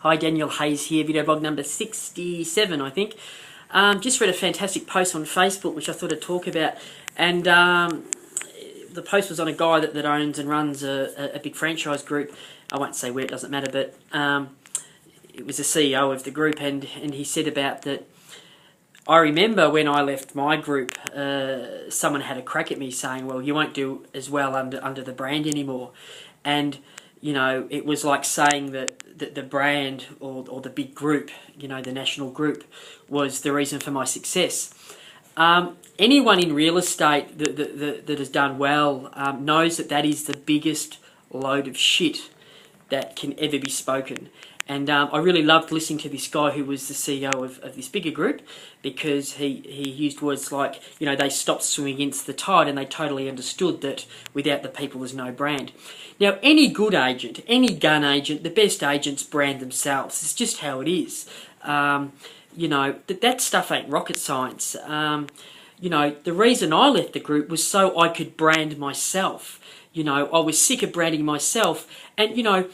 Hi, Daniel Hayes here, video blog number 67, I think. Just read a fantastic post on Facebook, which I thought I'd talk about. And the post was on a guy that owns and runs a big franchise group. I won't say where, it doesn't matter, but it was the CEO of the group, and he said about that, I remember when I left my group, someone had a crack at me saying, well, you won't do as well under the brand anymore. And, you know, it was like saying that the brand or the big group, you know, the national group, was the reason for my success. Anyone in real estate that has done well knows that is the biggest load of shit that can ever be spoken. And I really loved listening to this guy who was the CEO of this bigger group, because he used words like, you know, they stopped swimming against the tide, and they totally understood that without the people there's no brand. Now, any good agent, any gun agent, the best agents brand themselves. It's just how it is. You know, that stuff ain't rocket science. You know, the reason I left the group was so I could brand myself. You know, I was sick of branding myself. And, you know,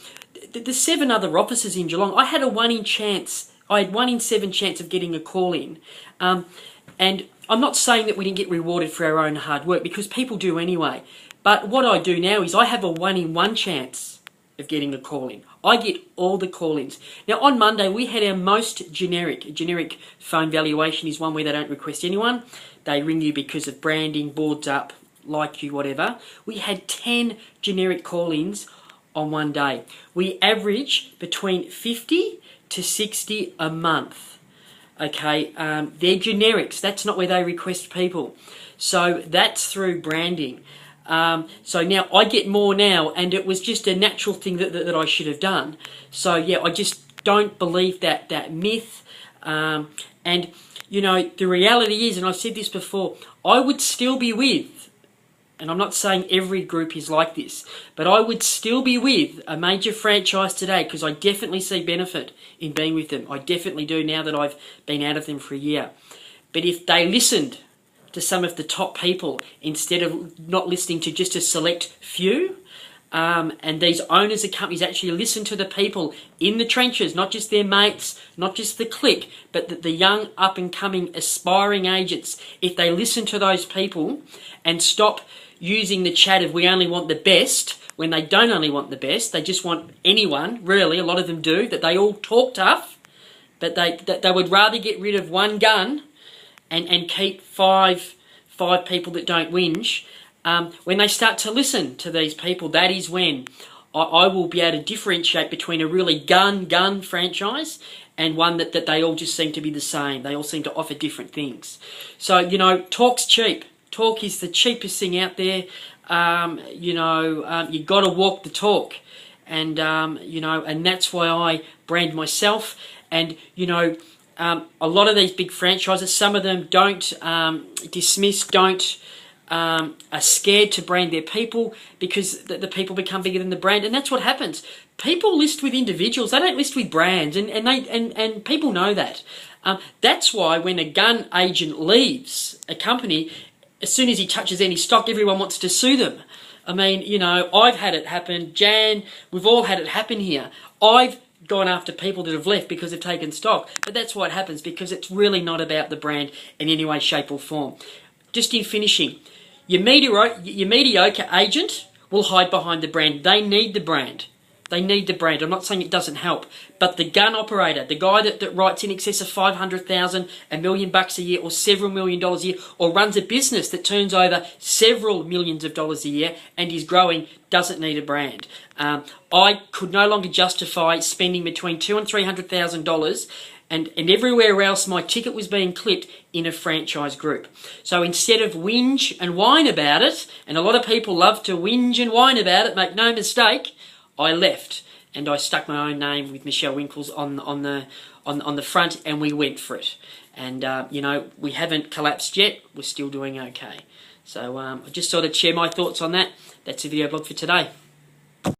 the 7 other officers in Geelong, I had a 1 in 7 chance of getting a call in. And I'm not saying that we didn't get rewarded for our own hard work, because people do anyway. But what I do now is I have a 1 in 1 chance of getting a call in. I get all the call-ins. Now, on Monday, we had our most generic phone valuation is one where they don't request anyone. They ring you because of branding, boards up, like you, whatever. We had 10 generic call-ins on one day. We average between 50 to 60 a month. Okay, they're generics. That's not where they request people. So that's through branding. So now I get more now, and it was just a natural thing that I should have done. So yeah, I just don't believe that myth. And you know, the reality is, and I've said this before, I would still be with, and I'm not saying every group is like this, but I would still be with a major franchise today, because I definitely see benefit in being with them. I definitely do, now that I've been out of them for a year. But if they listened to some of the top people, instead of not listening to just a select few, and these owners of companies actually listen to the people in the trenches, not just their mates, not just the clique, but the young, up-and-coming, aspiring agents, if they listen to those people and stop using the chat of we only want the best, when they don't only want the best, they just want anyone, really, a lot of them do, that they all talk tough, but they would rather get rid of one gun and keep five people that don't whinge. When they start to listen to these people, that is when I will be able to differentiate between a really gun franchise and one that they all just seem to be the same. They all seem to offer different things. So, you know, talk's cheap. Talk is the cheapest thing out there. You know, you got to walk the talk. And, you know, and that's why I brand myself. And, you know, a lot of these big franchises, some of them don't are scared to brand their people, because the people become bigger than the brand, and that's what happens. People list with individuals; they don't list with brands, and people know that. That's why when a gun agent leaves a company, as soon as he touches any stock, everyone wants to sue them. I mean, you know, I've had it happen. Jan, we've all had it happen here. I've gone after people that have left because they've taken stock, but that's why it happens, because it's really not about the brand in any way, shape, or form. Just in finishing, your mediocre agent will hide behind the brand. They need the brand. They need the brand. I'm not saying it doesn't help, but the gun operator, the guy that writes in excess of 500,000, $1 million a year, or several $1 million a year, or runs a business that turns over several millions of dollars a year and is growing, doesn't need a brand. I could no longer justify spending between $200,000 and $300,000 and everywhere else my ticket was being clipped in a franchise group. So instead of whinge and whine about it, and a lot of people love to whinge and whine about it, make no mistake, I left and I stuck my own name with Michelle Winkles on the front, and we went for it. And you know, we haven't collapsed yet. We're still doing okay. So I just thought I'd share my thoughts on that. That's the video blog for today.